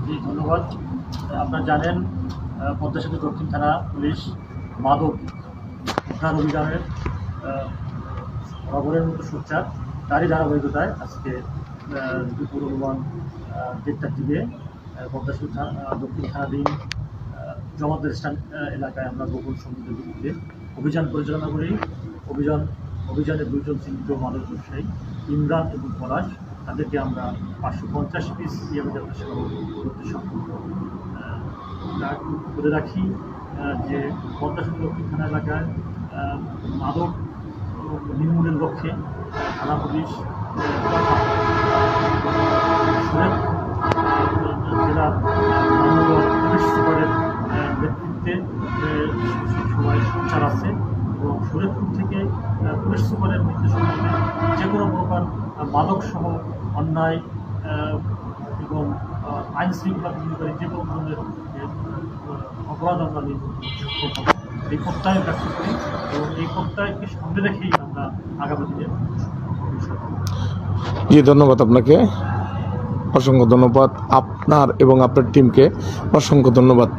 জি, ধন্যবাদ। আপনারা জানেন পদ্মা সেতু দক্ষিণ থানা পুলিশ মাদক উদ্ধার অভিযানের বরাবরের মতো সোচ্চার, তারই ধারাবাহিকতায় আজকে দুপুর অনুমান 1:30টার দিকে পদ্মা সেতু দক্ষিণ থানাধীন জমাদ্দার স্ট্যান্ড এলাকায় আমরা গোপন সংযোগের ভিত্তিতে অভিযান পরিচালনা করি। অভিযানে 2জন চিহ্নিত মাদক ব্যবসায়ী ইমরান এবং পলাশ, তাদেরকে আমরা 550 পিস ইয়াবা সহ করতে সক্ষম হই। বলে রাখি যে পদ্মা সেতু দক্ষিণ থানা এলাকায় মাদক নির্মূলের লক্ষ্যে থানা পুলিশ জেলার মাননীয় পুলিশ সুপারের নেতৃত্বে সবাই সোচ্চার আছে এবং শরীয়তপুর থেকে পুলিশ সুপারের নির্দেশনা যে কোনো প্রকার মাদক সহ অন্যায় এবং আইন শৃঙ্খলা বিঘ্নকারী যে কোনো ধরনের অপরাধ আমরা সক্ষম হব, এই প্রত্যয় ব্যক্ত করি এবং এই প্রত্যয়কে সামনে রেখেই আমরা আগামী দিনে। জি, ধন্যবাদ আপনাকে, অসংখ্য ধন্যবাদ আপনার এবং আপনার টিমকে অসংখ্য ধন্যবাদ।